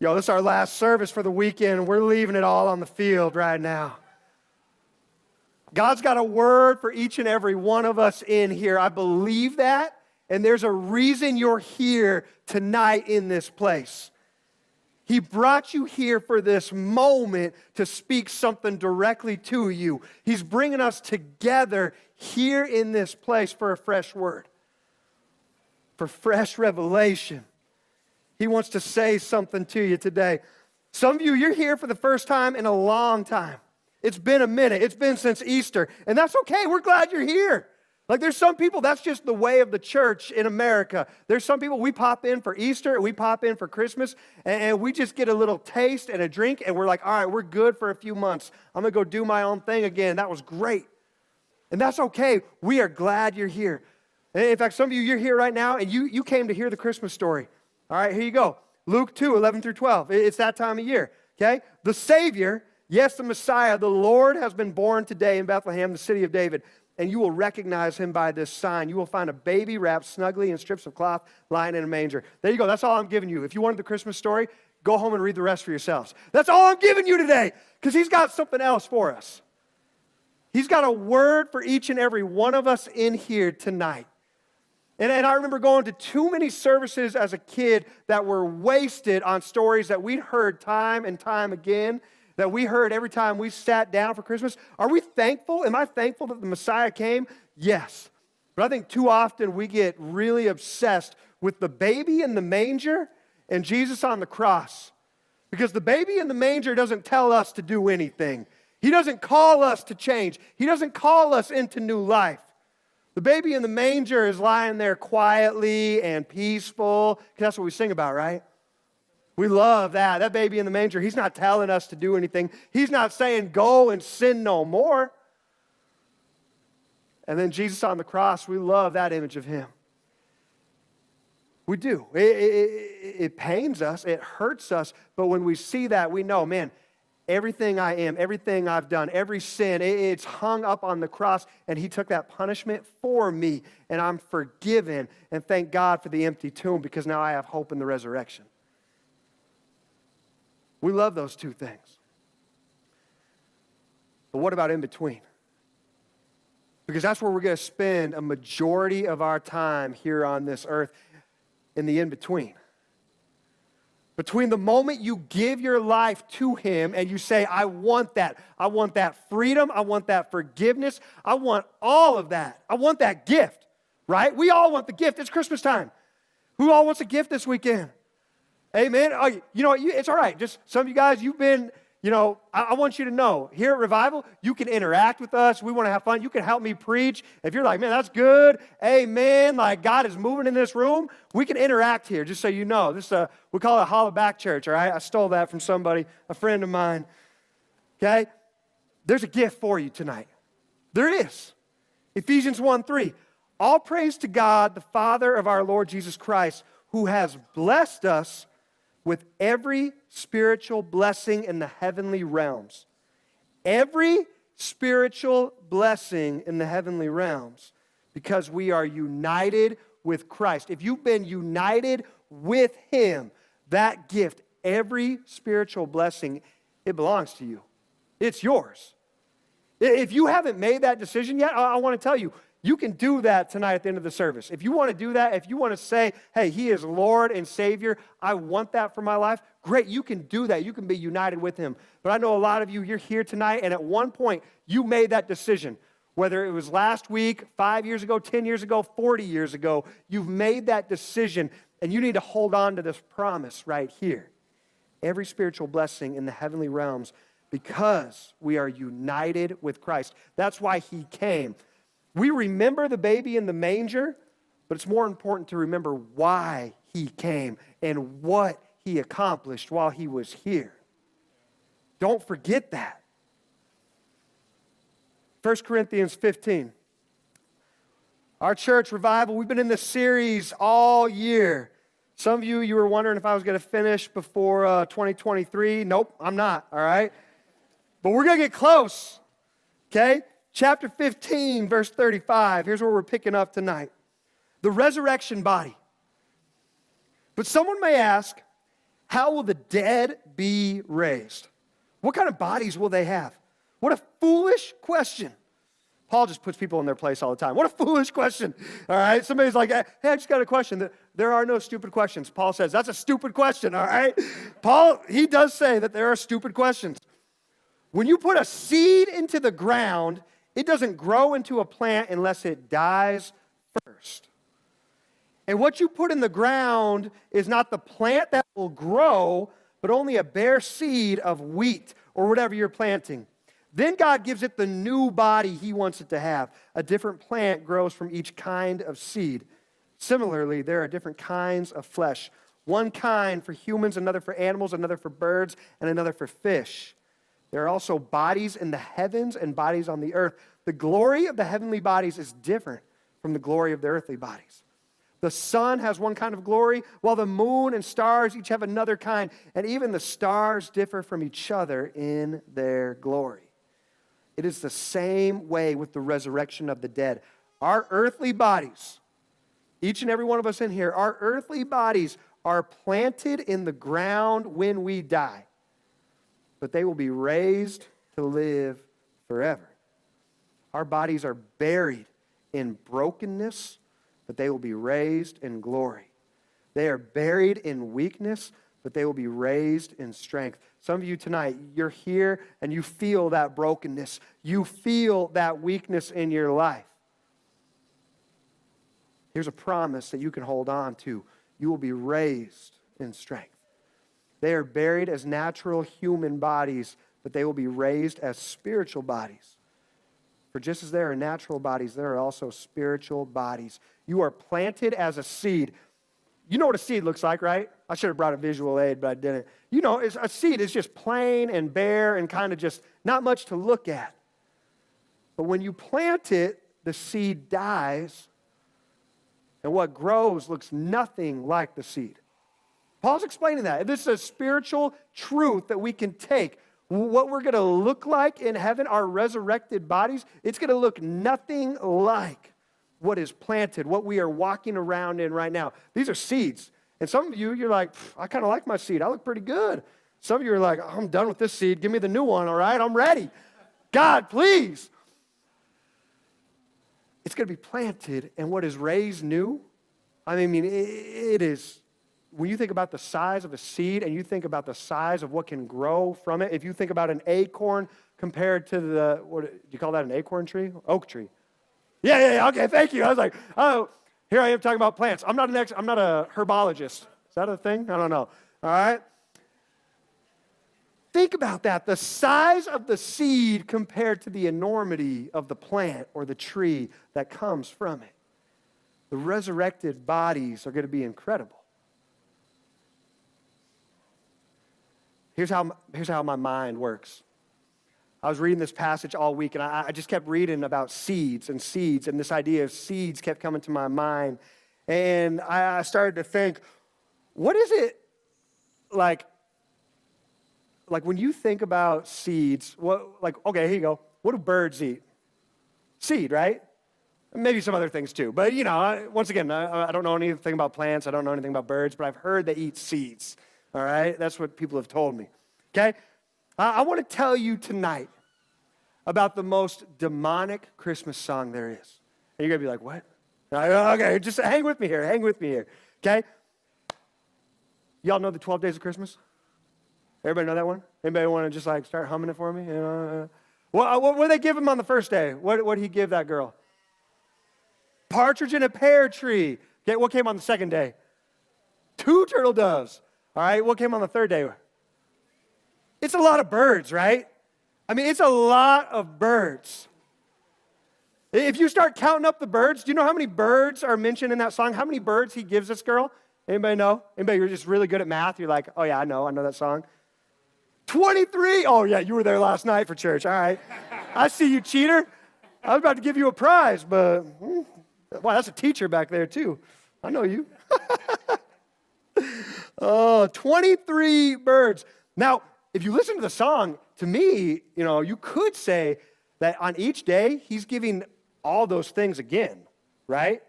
Yo, this is our last service for the weekend. We're leaving it all on the field right now. God's got a word for each and every one of us in here. I believe that, and there's a reason you're here tonight in this place. He brought you here for this moment to speak something directly to you. He's bringing us together here in this place for a fresh word, for fresh revelation. He wants to say something to you today. Some of you, you're here for the first time in a long time. It's been a minute. It's been since Easter. And that's okay. We're glad you're here. Like there's some people, that's just the way of the church in America. There's some people, we pop in for Easter, and we pop in for Christmas, and we just get a little taste and a drink, and we're like, all right, we're good for a few months. I'm going to go do my own thing again. That was great. And that's okay. We are glad you're here. And in fact, some of you, you're here right now, and you came to hear the Christmas story. All right, here you go. Luke 2, 11 through 12. It's that time of year, okay? The Savior, yes, the Messiah, the Lord has been born today in Bethlehem, the city of David, and you will recognize him by this sign. You will find a baby wrapped snugly in strips of cloth lying in a manger. There you go. That's all I'm giving you. If you wanted the Christmas story, go home and read the rest for yourselves. That's all I'm giving you today, because he's got something else for us. He's got a word for each and every one of us in here tonight. And I remember going to too many services as a kid that were wasted on stories that we'd heard time and time again, that we heard every time we sat down for Christmas. Are we thankful? Am I thankful that the Messiah came? Yes. But I think too often we get really obsessed with the baby in the manger and Jesus on the cross. Because the baby in the manger doesn't tell us to do anything. He doesn't call us to change. He doesn't call us into new life. The baby in the manger is lying there quietly and peaceful, because that's what we sing about, right? We love that. That baby in the manger, he's not telling us to do anything. He's not saying, go and sin no more. And then Jesus on the cross, we love that image of him. We do. It pains us. It hurts us. But when we see that, we know, man, everything I am, everything I've done, every sin, it's hung up on the cross, and he took that punishment for me, and I'm forgiven. And thank God for the empty tomb, because now I have hope in the resurrection. We love those two things. But what about in between? Because that's where we're going to spend a majority of our time here on this earth, in the in-between. Between the moment you give your life to him and you say, I want that. I want that freedom. I want that forgiveness. I want all of that. I want that gift, right? We all want the gift. It's Christmas time. Who all wants a gift this weekend? Amen. Oh, you know what? It's all right. Just some of you guys, you've been, I want you to know, here at Revival, you can interact with us. We want to have fun. You can help me preach. If you're like, man, that's good. Amen. Like God is moving in this room. We can interact here, just so you know. We call it a holla back church, all right? I stole that from somebody, a friend of mine. Okay? There's a gift for you tonight. There is. Ephesians 1:3. All praise to God, the Father of our Lord Jesus Christ, who has blessed us with every spiritual blessing in the heavenly realms. Every spiritual blessing in the heavenly realms, because we are united with Christ. If you've been united with him, that gift, every spiritual blessing, it belongs to you. It's yours. If you haven't made that decision yet, I want to tell you, you can do that tonight at the end of the service. If you want to do that, if you want to say, hey, he is Lord and Savior, I want that for my life, great, you can do that. You can be united with him. But I know a lot of you, you're here tonight, and at one point, you made that decision. Whether it was last week, 5 years ago, 10 years ago, 40 years ago, you've made that decision, and you need to hold on to this promise right here. Every spiritual blessing in the heavenly realms, because we are united with Christ. That's why he came. We remember the baby in the manger, but it's more important to remember why he came and what he accomplished while he was here. Don't forget that. 1 Corinthians 15. Our church Revival, we've been in this series all year. Some of you were wondering if I was going to finish before 2023. Nope, I'm not, all right? But we're going to get close, okay? Chapter 15, verse 35. Here's where we're picking up tonight. The resurrection body. But someone may ask, How will the dead be raised? What kind of bodies will they have? What a foolish question. Paul just puts people in their place all the time. What a foolish question. All right? Somebody's like, hey, I just got a question. There are no stupid questions. Paul says, that's a stupid question, all right? Paul, he does say that there are stupid questions. When you put a seed into the ground, it doesn't grow into a plant unless it dies first. And what you put in the ground is not the plant that will grow, but only a bare seed of wheat or whatever you're planting. Then God gives it the new body he wants it to have. A different plant grows from each kind of seed. Similarly, there are different kinds of flesh. One kind for humans, another for animals, another for birds, and another for fish. There are also bodies in the heavens and bodies on the earth. The glory of the heavenly bodies is different from the glory of the earthly bodies. The sun has one kind of glory, while the moon and stars each have another kind, and even the stars differ from each other in their glory. It is the same way with the resurrection of the dead. Our earthly bodies, each and every one of us in here, our earthly bodies are planted in the ground when we die, but they will be raised to live forever. Our bodies are buried in brokenness, but they will be raised in glory. They are buried in weakness, but they will be raised in strength. Some of you tonight, you're here and you feel that brokenness. You feel that weakness in your life. Here's a promise that you can hold on to. You will be raised in strength. They are buried as natural human bodies, but they will be raised as spiritual bodies. For just as there are natural bodies, there are also spiritual bodies. You are planted as a seed. You know what a seed looks like, right? I should have brought a visual aid, but I didn't. You know, a seed is just plain and bare and kind of just not much to look at. But when you plant it, the seed dies, and what grows looks nothing like the seed. Paul's explaining that. This is a spiritual truth that we can take. What we're going to look like in heaven, our resurrected bodies, it's going to look nothing like what is planted, what we are walking around in right now. These are seeds. And some of you, you're like, I kind of like my seed. I look pretty good. Some of you are like, I'm done with this seed. Give me the new one, all right? I'm ready. God, please. It's going to be planted, and what is raised new, I mean, it is. When you think about the size of a seed and you think about the size of what can grow from it, if you think about an acorn compared to what do you call that, an acorn tree? Oak tree. Yeah, okay, thank you. I was like, oh, here I am talking about plants. I'm not a herbologist. Is that a thing? I don't know. All right? Think about that. The size of the seed compared to the enormity of the plant or the tree that comes from it. The resurrected bodies are going to be incredible. Here's how my mind works. I was reading this passage all week, and I just kept reading about seeds, and this idea of seeds kept coming to my mind. And I started to think, what is it like when you think about seeds, okay, here you go. What do birds eat? Seed, right? Maybe some other things too. But, once again, I don't know anything about plants. I don't know anything about birds, but I've heard they eat seeds. All right? That's what people have told me. Okay? I want to tell you tonight about the most demonic Christmas song there is. And you're going to be like, what? Okay, just hang with me here. Okay? Y'all know the 12 Days of Christmas? Everybody know that one? Anybody want to just start humming it for me? What did they give him on the first day? What did he give that girl? Partridge in a pear tree. Okay, what came on the second day? 2 turtle doves. All right, what came on the third day? It's a lot of birds, right? I mean, it's a lot of birds. If you start counting up the birds, do you know how many birds are mentioned in that song? How many birds he gives this girl? Anybody know? Anybody who's just really good at math? You're like, oh yeah, I know that song. 23. Oh yeah, you were there last night for church. All right. I see you, cheater. I was about to give you a prize, but wow, that's a teacher back there too. I know you. 23 birds. Now, if you listen to the song, to me, you could say that on each day, he's giving all those things again, right?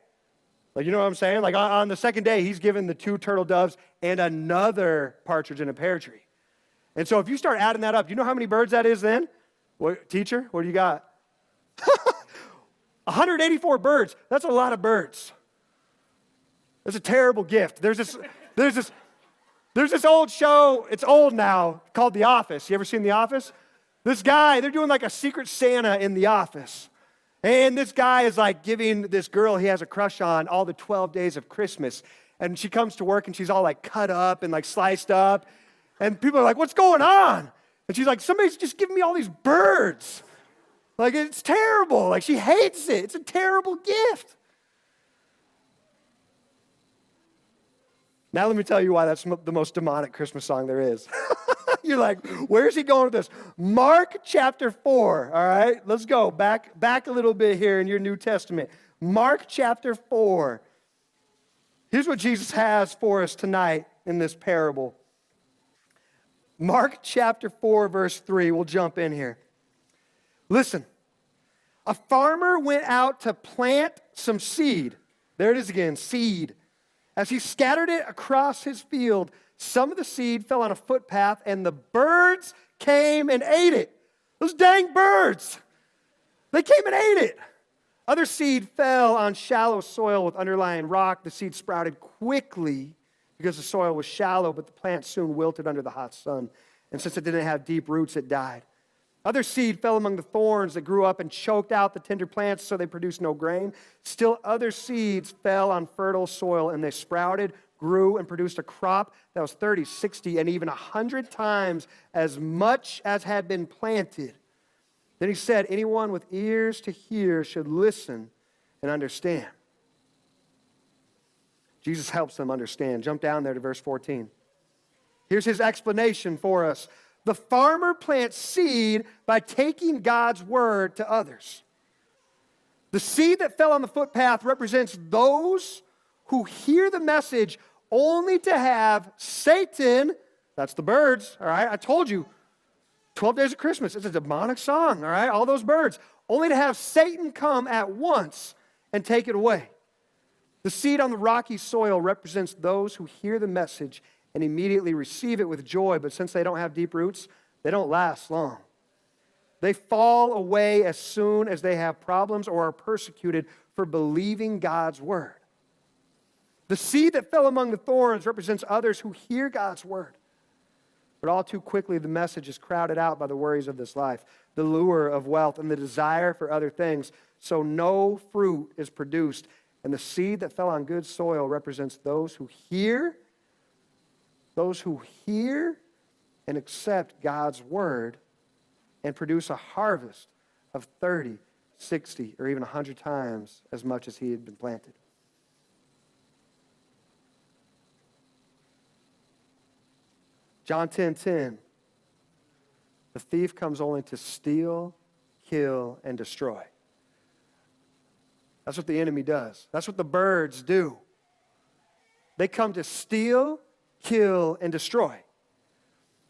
Like, you know what I'm saying? Like on the second day, he's given the 2 turtle doves and another partridge in a pear tree. And so if you start adding that up, do you know how many birds that is then? What, teacher, what do you got? 184 birds. That's a lot of birds. That's a terrible gift. There's this old show, it's old now, called The Office. You ever seen The Office? This guy, they're doing like a Secret Santa in The Office. And this guy is like giving this girl he has a crush on all the 12 days of Christmas. And she comes to work and she's all like cut up and like sliced up. And people are like, what's going on? And she's like, somebody's just giving me all these birds. Like, it's terrible. Like, she hates it. It's a terrible gift. Now let me tell you why that's the most demonic Christmas song there is. You're like, where's he going with this? Mark chapter 4, all right? Let's go back a little bit here in your New Testament. Mark chapter 4. Here's what Jesus has for us tonight in this parable. Mark chapter 4, verse 3. We'll jump in here. Listen. A farmer went out to plant some seed. There it is again, seed. As he scattered it across his field, some of the seed fell on a footpath, and the birds came and ate it. Those dang birds. They came and ate it. Other seed fell on shallow soil with underlying rock. The seed sprouted quickly because the soil was shallow, but the plant soon wilted under the hot sun. And since it didn't have deep roots, it died. Other seed fell among the thorns that grew up and choked out the tender plants, so they produced no grain. Still other seeds fell on fertile soil, and they sprouted, grew, and produced a crop that was 30, 60, and even 100 times as much as had been planted. Then he said, anyone with ears to hear should listen and understand. Jesus helps them understand. Jump down there to verse 14. Here's his explanation for us. The farmer plants seed by taking God's word to others. The seed that fell on the footpath represents those who hear the message only to have Satan, that's the birds, all right? I told you, 12 Days of Christmas, it's a demonic song, all right? All those birds, only to have Satan come at once and take it away. The seed on the rocky soil represents those who hear the message and immediately receive it with joy, but since they don't have deep roots, they don't last long. They fall away as soon as they have problems or are persecuted for believing God's word. The seed that fell among the thorns represents others who hear God's word. But all too quickly, the message is crowded out by the worries of this life, the lure of wealth, and the desire for other things. So no fruit is produced. And the seed that fell on good soil represents those who hear and accept God's word and produce a harvest of 30, 60, or even 100 times as much as he had been planted. John 10:10. The thief comes only to steal, kill, and destroy. That's what the enemy does. That's what the birds do. They come to steal, kill, and destroy.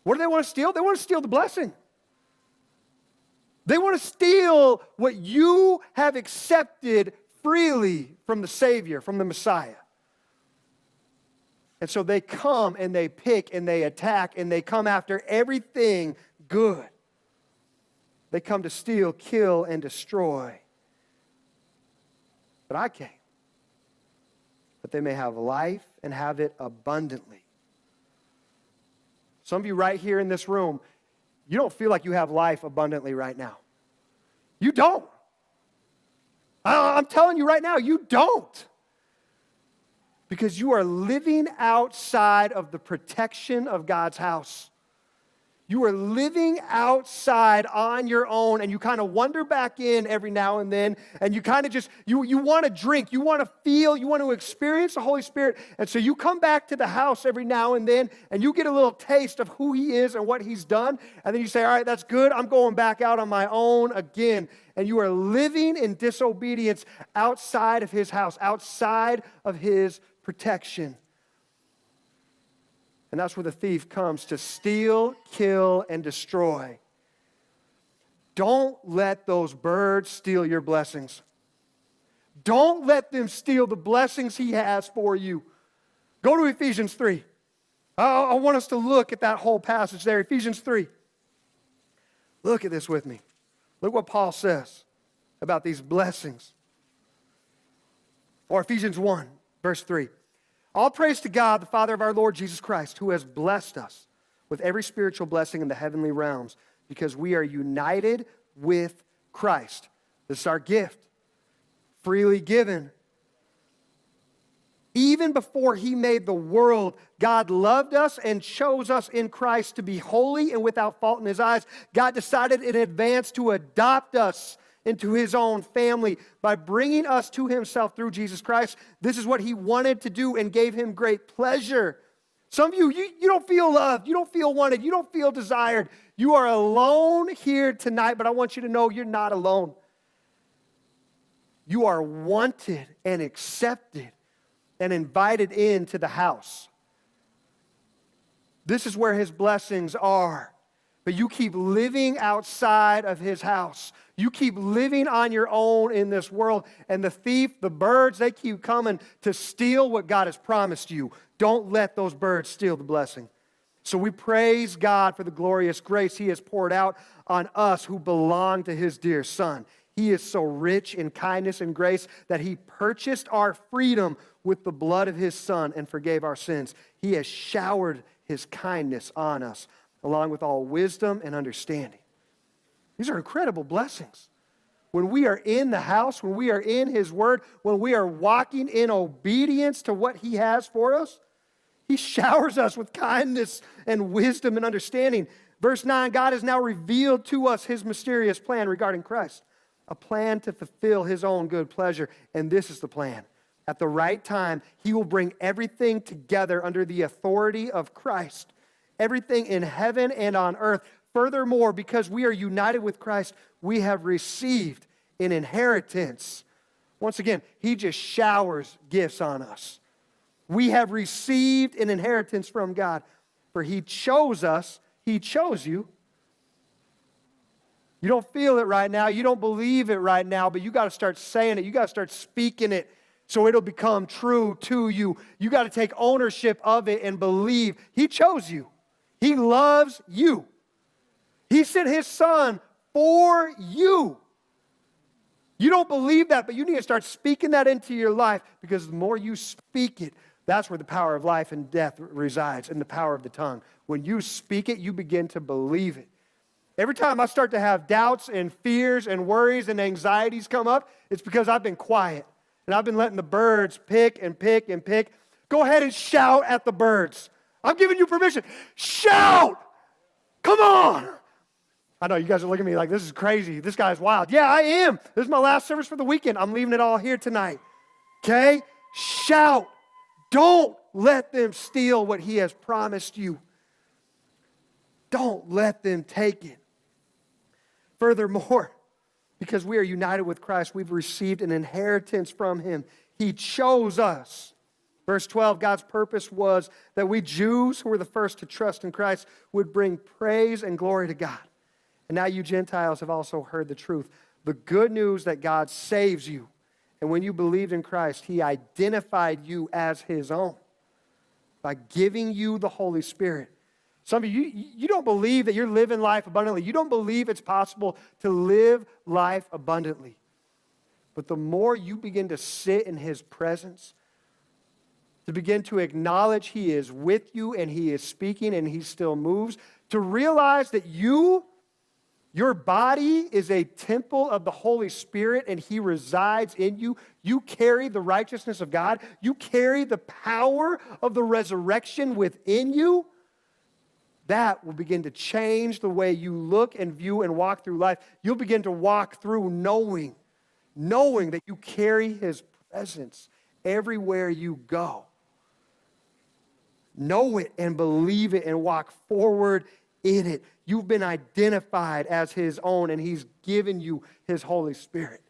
What do they want to steal? They want to steal the blessing. They want to steal what you have accepted freely from the Savior, from the Messiah. And so they come and they pick and they attack and they come after everything good. They come to steal, kill, and destroy. But I came that they may have life and have it abundantly. Some of you right here in this room, you don't feel like you have life abundantly right now. You don't. I'm telling you right now, you don't. Because you are living outside of the protection of God's house. You are living outside on your own, and you kind of wander back in every now and then, and you kind of just, you want to drink, you want to feel, you want to experience the Holy Spirit, and so you come back to the house every now and then, and you get a little taste of who He is and what He's done, and then you say, all right, that's good, I'm going back out on my own again, and you are living in disobedience outside of His house, outside of His protection. And that's where the thief comes, to steal, kill, and destroy. Don't let those birds steal your blessings. Don't let them steal the blessings he has for you. Go to Ephesians 3. I want us to look at that whole passage there, Ephesians 3. Look at this with me. Look what Paul says about these blessings. Or Ephesians 1, verse 3. All praise to God, the Father of our Lord Jesus Christ, who has blessed us with every spiritual blessing in the heavenly realms, because we are united with Christ. This is our gift, freely given. Even before he made the world, God loved us and chose us in Christ to be holy and without fault in his eyes. God decided in advance to adopt us into his own family by bringing us to himself through Jesus Christ. This is what he wanted to do and gave him great pleasure. Some of you don't feel loved. You don't feel wanted. You don't feel desired. You are alone here tonight, but I want you to know you're not alone. You are wanted and accepted and invited into the house. This is where his blessings are. But you keep living outside of his house. You keep living on your own in this world. And the thief, the birds, they keep coming to steal what God has promised you. Don't let those birds steal the blessing. So we praise God for the glorious grace he has poured out on us who belong to his dear Son. He is so rich in kindness and grace that he purchased our freedom with the blood of his Son and forgave our sins. He has showered his kindness on us, along with all wisdom and understanding. These are incredible blessings. When we are in the house, when we are in his word, when we are walking in obedience to what he has for us, he showers us with kindness and wisdom and understanding. Verse 9, God has now revealed to us his mysterious plan regarding Christ, a plan to fulfill his own good pleasure. And this is the plan. At the right time, he will bring everything together under the authority of Christ, everything in heaven and on earth. Furthermore, because we are united with Christ, we have received an inheritance. Once again, he just showers gifts on us. We have received an inheritance from God, for he chose us. He chose you. You don't feel it right now. You don't believe it right now, but you got to start saying it. You got to start speaking it so it'll become true to you. You got to take ownership of it and believe he chose you. He loves you. He sent his Son for you. You don't believe that, but you need to start speaking that into your life, because the more you speak it, that's where the power of life and death resides, in the power of the tongue. When you speak it, you begin to believe it. Every time I start to have doubts and fears and worries and anxieties come up, it's because I've been quiet. And I've been letting the birds pick and pick and pick. Go ahead and shout at the birds. I'm giving you permission. Shout! Come on! I know you guys are looking at me like, this is crazy. This guy's wild. Yeah, I am. This is my last service for the weekend. I'm leaving it all here tonight. Okay? Shout. Don't let them steal what he has promised you. Don't let them take it. Furthermore, because we are united with Christ, we've received an inheritance from him. He chose us. Verse 12, God's purpose was that we Jews, who were the first to trust in Christ, would bring praise and glory to God. And now you Gentiles have also heard the truth, the good news that God saves you. And when you believed in Christ, he identified you as his own by giving you the Holy Spirit. Some of you don't believe that you're living life abundantly. You don't believe it's possible to live life abundantly. But the more you begin to sit in his presence, to begin to acknowledge he is with you and he is speaking and he still moves, to realize that your body is a temple of the Holy Spirit and he resides in you. You carry the righteousness of God. You carry the power of the resurrection within you. That will begin to change the way you look and view and walk through life. You'll begin to walk through knowing that you carry his presence everywhere you go. Know it and believe it and walk forward in it. You've been identified as his own and he's given you his Holy Spirit.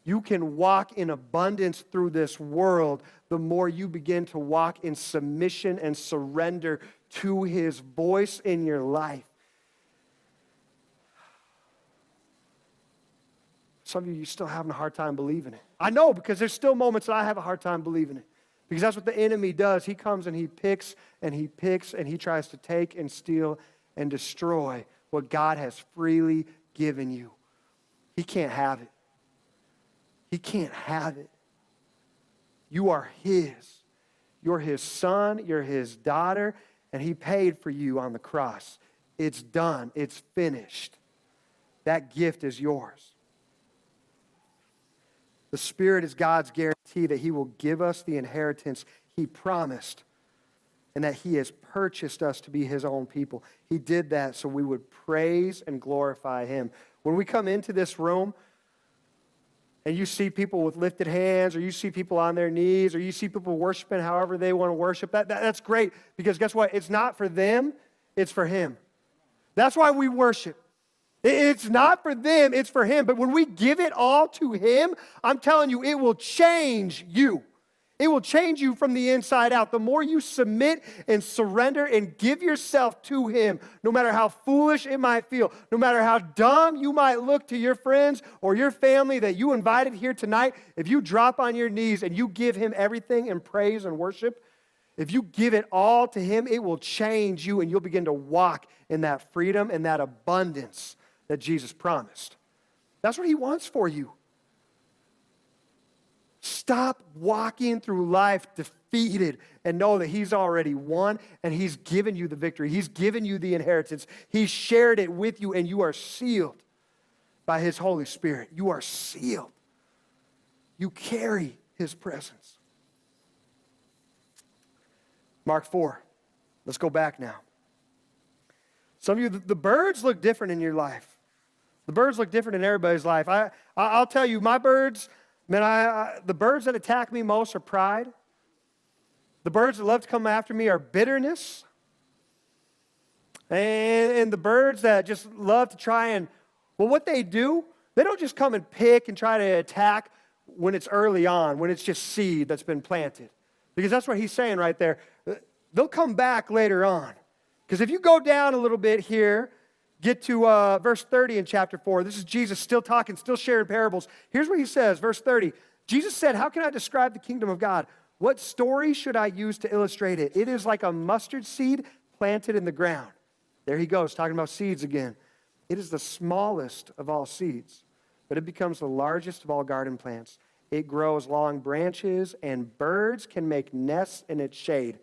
You can walk in abundance through this world the more you begin to walk in submission and surrender to his voice in your life. Some of you still having a hard time believing it. I know, because there's still moments that I have a hard time believing it. Because that's what the enemy does. He comes and he picks and he picks and he tries to take and steal and destroy what God has freely given you. He can't have it. He can't have it. You are his. You're his son, you're his daughter, and he paid for you on the cross. It's done. It's finished. That gift is yours. The Spirit is God's guarantee that he will give us the inheritance he promised and that he has purchased us to be his own people. He did that so we would praise and glorify him. When we come into this room and you see people with lifted hands, or you see people on their knees, or you see people worshiping however they want to worship, that's great, because guess what? It's not for them, it's for him. That's why we worship. It's not for them, it's for him. But when we give it all to him, I'm telling you, it will change you. It will change you from the inside out. The more you submit and surrender and give yourself to him, no matter how foolish it might feel, no matter how dumb you might look to your friends or your family that you invited here tonight, if you drop on your knees and you give him everything in praise and worship, if you give it all to him, it will change you and you'll begin to walk in that freedom and that abundance that Jesus promised. That's what he wants for you. Stop walking through life defeated and know that he's already won and he's given you the victory. He's given you the inheritance. He shared it with you and you are sealed by his Holy Spirit. You are sealed. You carry his presence. Mark 4. Let's go back now. Some of you, the birds look different in your life. The birds look different in everybody's life. I'll tell you, my birds, man, the birds that attack me most are pride. The birds that love to come after me are bitterness. And the birds that just love to try and, well, what they do, they don't just come and pick and try to attack when it's early on, when it's just seed that's been planted. Because that's what he's saying right there. They'll come back later on. Because if you go down a little bit here, get to verse 30 in chapter 4. This is Jesus still talking, still sharing parables. Here's what he says, verse 30. Jesus said, "How can I describe the kingdom of God? What story should I use to illustrate it? It is like a mustard seed planted in the ground." There he goes, talking about seeds again. "It is the smallest of all seeds, but it becomes the largest of all garden plants. It grows long branches, and birds can make nests in its shade."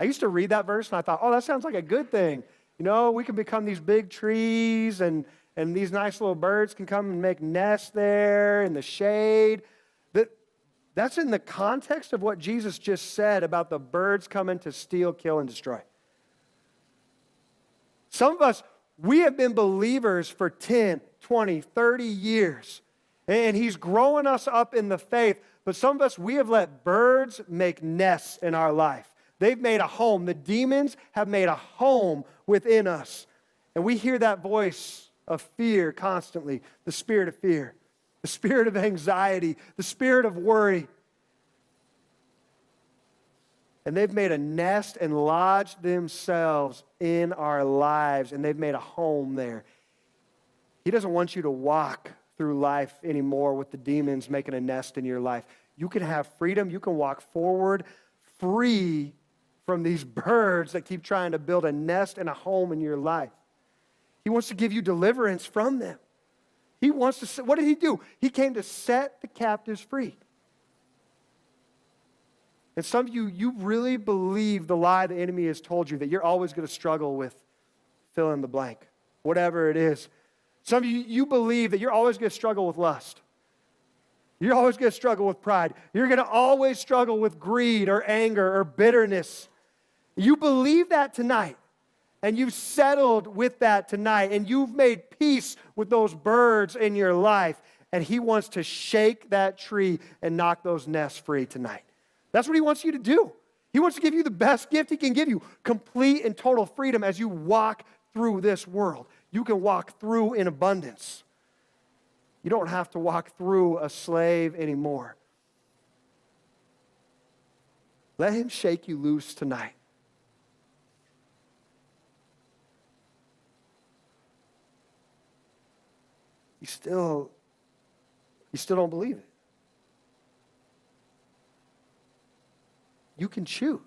I used to read that verse, and I thought, oh, that sounds like a good thing. You know, we can become these big trees, and these nice little birds can come and make nests there in the shade. That's in the context of what Jesus just said about the birds coming to steal, kill, and destroy. Some of us, we have been believers for 10, 20, 30 years, and he's growing us up in the faith. But some of us, we have let birds make nests in our life. They've made a home. The demons have made a home within us. And we hear that voice of fear constantly, the spirit of fear, the spirit of anxiety, the spirit of worry. And they've made a nest and lodged themselves in our lives, and they've made a home there. He doesn't want you to walk through life anymore with the demons making a nest in your life. You can have freedom. You can walk forward free from these birds that keep trying to build a nest and a home in your life. He wants to give you deliverance from them. He wants to, what did he do? He came to set the captives free. And some of you, you really believe the lie the enemy has told you that you're always going to struggle with fill in the blank, whatever it is. Some of you, you believe that you're always going to struggle with lust. You're always going to struggle with pride. You're going to always struggle with greed or anger or bitterness. You believe that tonight, and you've settled with that tonight, and you've made peace with those birds in your life, and he wants to shake that tree and knock those nests free tonight. That's what he wants you to do. He wants to give you the best gift he can give you, complete and total freedom as you walk through this world. You can walk through in abundance. You don't have to walk through a slave anymore. Let him shake you loose tonight. You still don't believe it. You can choose.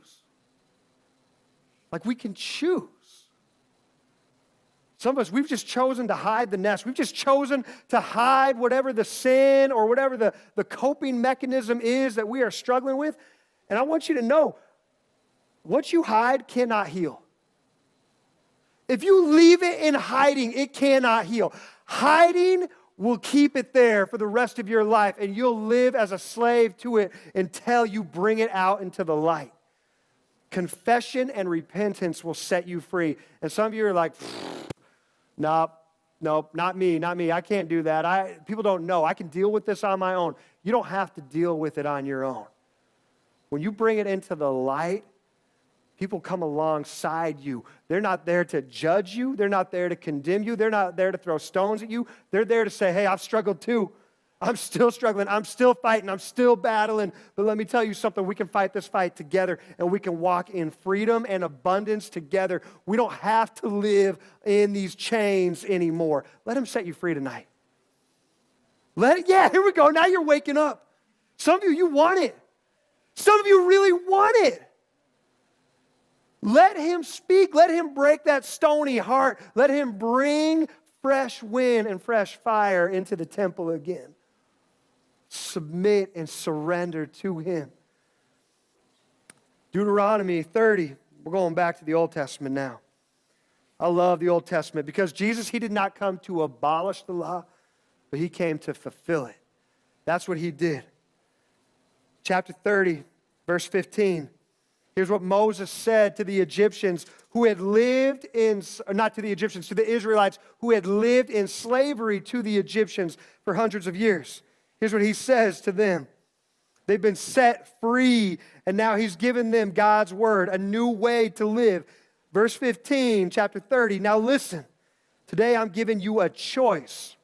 Like we can choose. Some of us, we've just chosen to hide the nest. We've just chosen to hide whatever the sin or whatever the coping mechanism is that we are struggling with. And I want you to know, what you hide cannot heal. If you leave it in hiding, it cannot heal. Hiding will keep it there for the rest of your life, and you'll live as a slave to it until you bring it out into the light. Confession and repentance will set you free. And some of you are like, nope, not me. I can't do that. People don't know. I can deal with this on my own. You don't have to deal with it on your own. When you bring it into the light, people come alongside you. They're not there to judge you. They're not there to condemn you. They're not there to throw stones at you. They're there to say, hey, I've struggled too. I'm still struggling. I'm still fighting. I'm still battling. But let me tell you something. We can fight this fight together, and we can walk in freedom and abundance together. We don't have to live in these chains anymore. Let him set you free tonight. Here we go. Now you're waking up. Some of you want it. Some of you really want it. Let him speak. Let him break that stony heart. Let him bring fresh wind and fresh fire into the temple again. Submit and surrender to him. Deuteronomy 30. We're going back to the Old Testament now. I love the Old Testament because Jesus, he did not come to abolish the law, but he came to fulfill it. That's what he did. Chapter 30, verse 15. Here's what Moses said to the Egyptians who had lived in, not to the Egyptians, to the Israelites who had lived in slavery to the Egyptians for hundreds of years. Here's what he says to them. They've been set free, and now he's given them God's word, a new way to live. Verse 15, chapter 30. Now listen, today I'm giving you a choice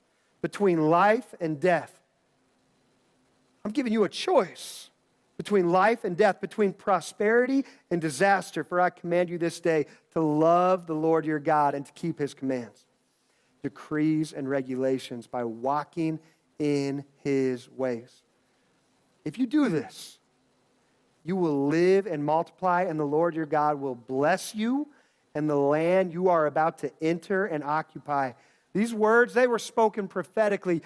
between life and death. I'm giving you a choice between life and death, between prosperity and disaster. For I command you this day to love the Lord your God and to keep his commands, decrees, and regulations by walking in his ways. If you do this, you will live and multiply, and the Lord your God will bless you and the land you are about to enter and occupy. These words, they were spoken prophetically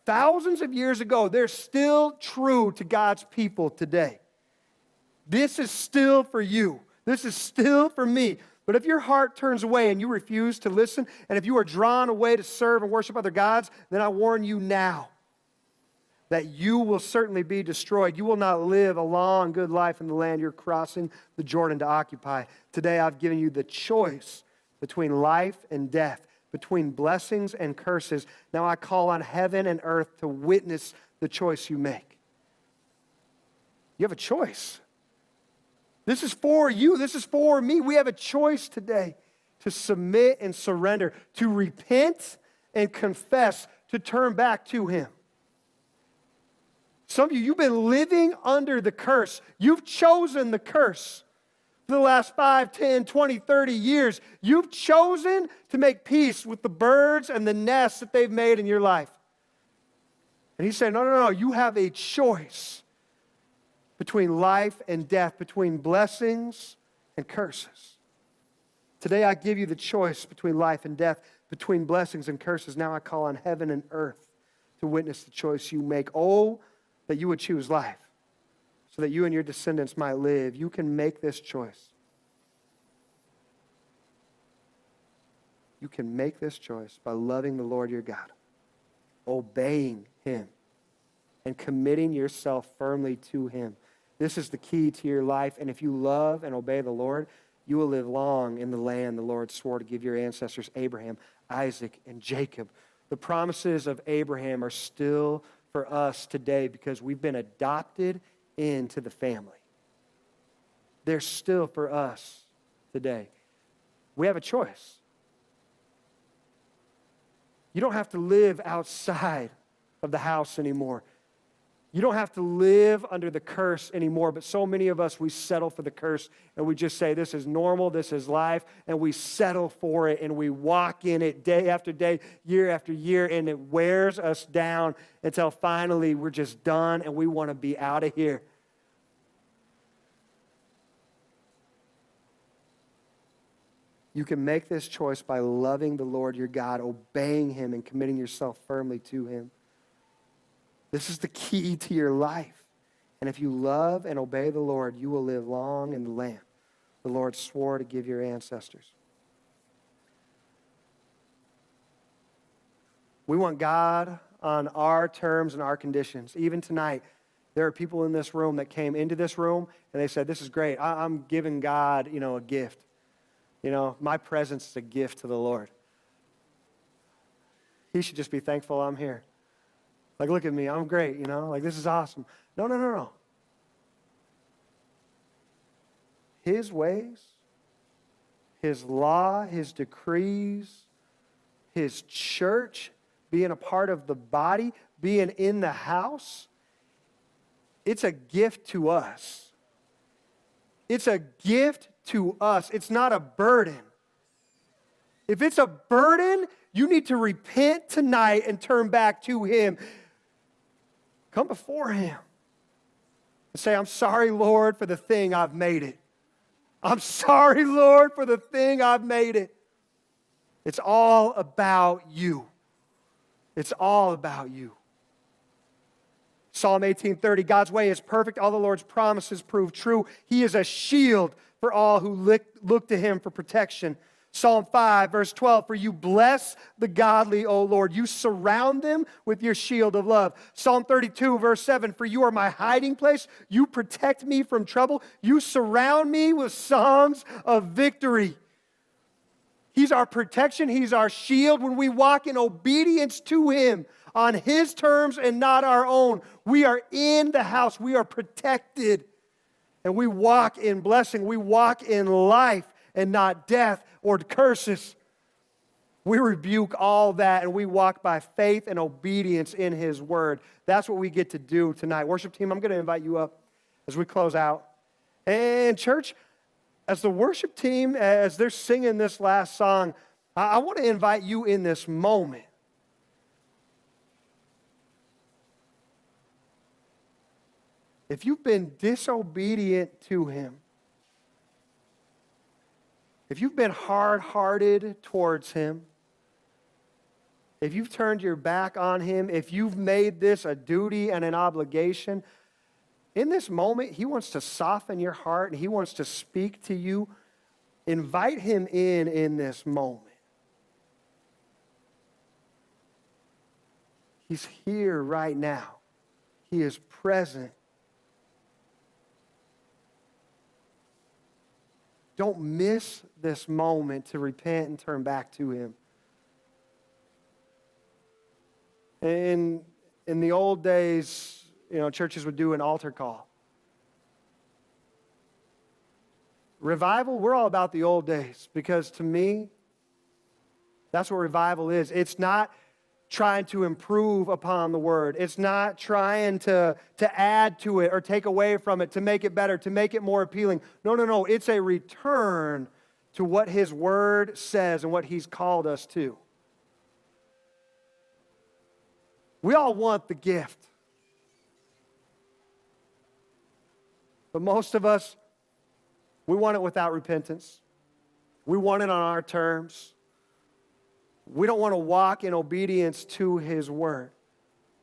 thousands of years ago. They're still true to God's people today. This is still for you. This is still for me. But if your heart turns away and you refuse to listen, and if you are drawn away to serve and worship other gods, then I warn you now that you will certainly be destroyed. You will not live a long, good life in the land you're crossing the Jordan to occupy. Today I've given you the choice between life and death, between blessings and curses. Now I call on heaven and earth to witness the choice you make. You have a choice. This is for you. This is for me. We have a choice today to submit and surrender, to repent and confess, to turn back to him. Some of you, you've been living under the curse. You've chosen the curse. For the last 5, 10, 20, 30 years, you've chosen to make peace with the birds and the nests that they've made in your life. And he's saying, no, you have a choice between life and death, between blessings and curses. Today I give you the choice between life and death, between blessings and curses. Now I call on heaven and earth to witness the choice you make. Oh, that you would choose life, so that you and your descendants might live. You can make this choice. You can make this choice by loving the Lord your God, obeying him, and committing yourself firmly to him. This is the key to your life. And if you love and obey the Lord, you will live long in the land the Lord swore to give your ancestors, Abraham, Isaac, and Jacob. The promises of Abraham are still for us today because we've been adopted into the family. They're still for us today. We have a choice. You don't have to live outside of the house anymore. You don't have to live under the curse anymore, but so many of us, we settle for the curse and we just say, this is normal, this is life, and we settle for it and we walk in it day after day, year after year, and it wears us down until finally we're just done and we want to be out of here. You can make this choice by loving the Lord your God, obeying Him, and committing yourself firmly to Him. This is the key to your life. And if you love and obey the Lord, you will live long in the land the Lord swore to give your ancestors. We want God on our terms and our conditions. Even tonight, there are people in this room that came into this room and they said, this is great. I'm giving God, a gift. My presence is a gift to the Lord. He should just be thankful I'm here. Like, look at me, I'm great, this is awesome. No. His ways, His law, His decrees, His church, being a part of the body, being in the house, it's a gift to us. It's a gift to us. It's not a burden. If it's a burden, you need to repent tonight and turn back to Him. Come before Him and say, I'm sorry, Lord, for the thing I've made it. I'm sorry, Lord, for the thing I've made it. It's all about you. It's all about you. Psalm 18:30, God's way is perfect. All the Lord's promises prove true. He is a shield for all who look to Him for protection. Psalm 5, verse 12, for you bless the godly, O Lord. You surround them with your shield of love. Psalm 32, verse 7, for you are my hiding place. You protect me from trouble. You surround me with songs of victory. He's our protection. He's our shield. When we walk in obedience to Him on His terms and not our own, we are in the house. We are protected. And we walk in blessing. We walk in life and not death or curses. We rebuke all that and we walk by faith and obedience in His word. That's what we get to do tonight. Worship team, I'm going to invite you up as we close out. And church, as the worship team, as they're singing this last song, I want to invite you in this moment. If you've been disobedient to Him, if you've been hard-hearted towards Him, if you've turned your back on Him, if you've made this a duty and an obligation, in this moment, He wants to soften your heart and He wants to speak to you. Invite Him in this moment. He's here right now. He is present. Don't miss this moment to repent and turn back to Him. In the old days, churches would do an altar call. Revival, we're all about the old days because to me, that's what revival is. It's not trying to improve upon the word. It's not trying to add to it or take away from it, to make it better, to make it more appealing. No. It's a return to what His word says and what He's called us to. We all want the gift. But most of us, we want it without repentance. We want it on our terms. We don't want to walk in obedience to His word.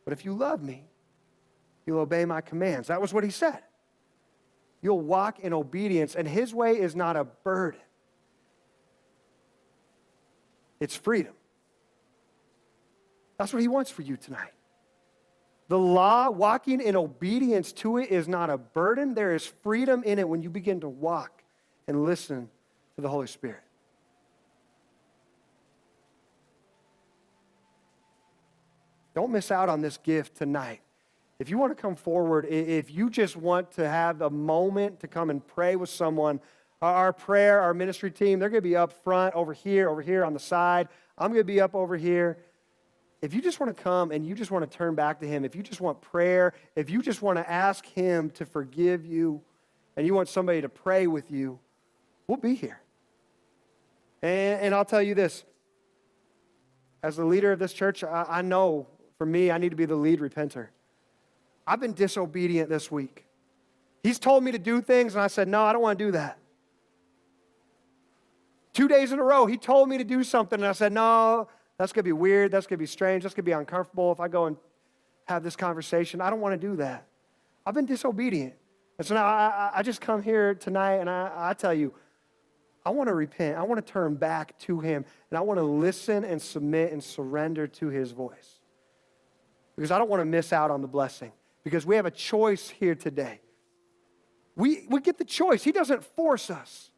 But if you love me, you'll obey my commands. That was what He said. You'll walk in obedience, and His way is not a burden. It's freedom. That's what He wants for you tonight. The law, walking in obedience to it, is not a burden. There is freedom in it when you begin to walk and listen to the Holy Spirit. Don't miss out on this gift tonight. If you want to come forward, if you just want to have a moment to come and pray with someone, our ministry team, they're going to be up front, over here on the side. I'm going to be up over here. if you just want to come and you just want to turn back to him, if you just want prayer, if you just want to ask him to forgive you, and you want somebody to pray with you, we'll be here. And I'll tell you this. As the leader of this church, I know, for me, I need to be the lead repenter. I've been disobedient this week. He's told me to do things, and I said, no, I don't want to do that. 2 days in a row, he told me to do something, and I said, no, that's going to be weird, that's going to be strange, that's going to be uncomfortable if I go and have this conversation. I don't want to do that. I've been disobedient. And so now I just come here tonight, and I tell you, I want to repent. I want to turn back to him, and I want to listen and submit and surrender to his voice. Because I don't want to miss out on the blessing. Because we have a choice here today. We get the choice. He doesn't force us.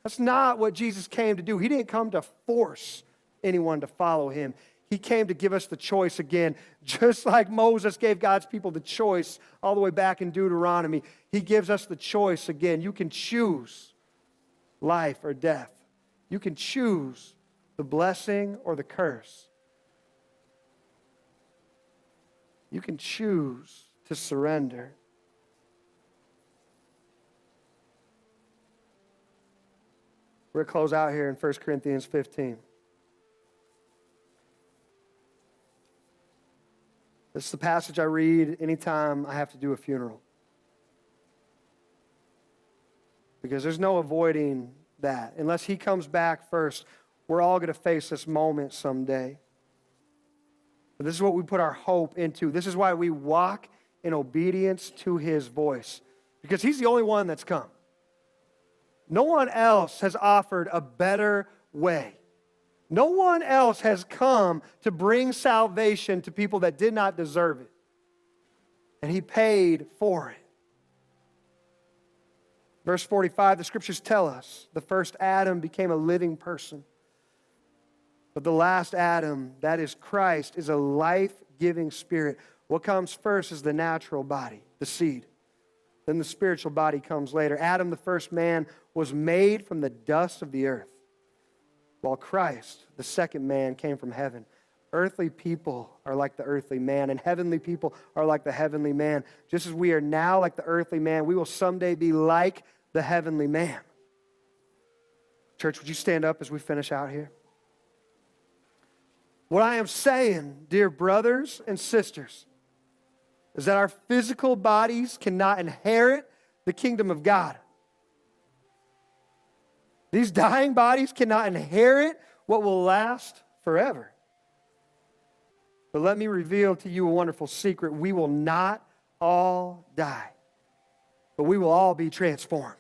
That's not what Jesus came to do. He didn't come to force anyone to follow him. He came to give us the choice again, just like Moses gave God's people the choice all the way back in Deuteronomy. He gives us the choice again. You can choose life or death. You can choose the blessing or the curse. You can choose to surrender. We're going to close out here in 1 Corinthians 15. This is the passage I read anytime I have to do a funeral. Because there's no avoiding that. Unless he comes back first, we're all going to face this moment someday. But this is what we put our hope into. This is why we walk in obedience to his voice. Because he's the only one that's come. No one else has offered a better way. No one else has come to bring salvation to people that did not deserve it. And he paid for it. Verse 45, the scriptures tell us the first Adam became a living person. But the last Adam, that is Christ, is a life-giving spirit. What comes first is the natural body, the seed. Then the spiritual body comes later. Adam, the first man, was made from the dust of the earth, while Christ, the second man, came from heaven. Earthly people are like the earthly man, and heavenly people are like the heavenly man. Just as we are now like the earthly man, we will someday be like the heavenly man. Church, would you stand up as we finish out here? What I am saying, dear brothers and sisters, is that our physical bodies cannot inherit the kingdom of God. These dying bodies cannot inherit what will last forever. But let me reveal to you a wonderful secret. We will not all die, but we will all be transformed.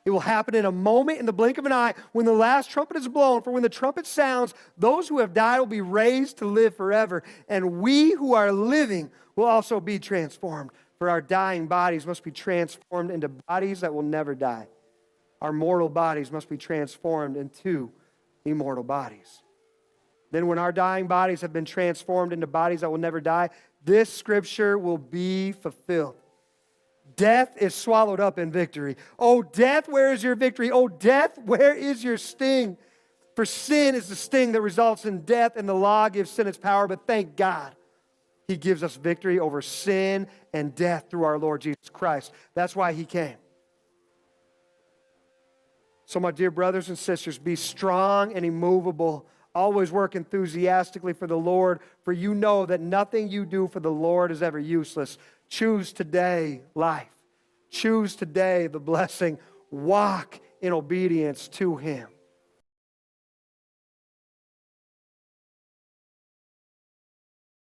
It will happen in a moment, in the blink of an eye, when the last trumpet is blown. For when the trumpet sounds, those who have died will be raised to live forever. And we who are living will also be transformed. For our dying bodies must be transformed into bodies that will never die. Our mortal bodies must be transformed into immortal bodies. Then when our dying bodies have been transformed into bodies that will never die, this scripture will be fulfilled. Death is swallowed up in victory. Oh, death, where is your victory? Oh, death, where is your sting? For sin is the sting that results in death, and the law gives sin its power. But thank God, he gives us victory over sin and death through our Lord Jesus Christ. That's why he came. So my dear brothers and sisters, be strong and immovable. Always work enthusiastically for the Lord, for you know that nothing you do for the Lord is ever useless. Choose today life. Choose today the blessing. Walk in obedience to him.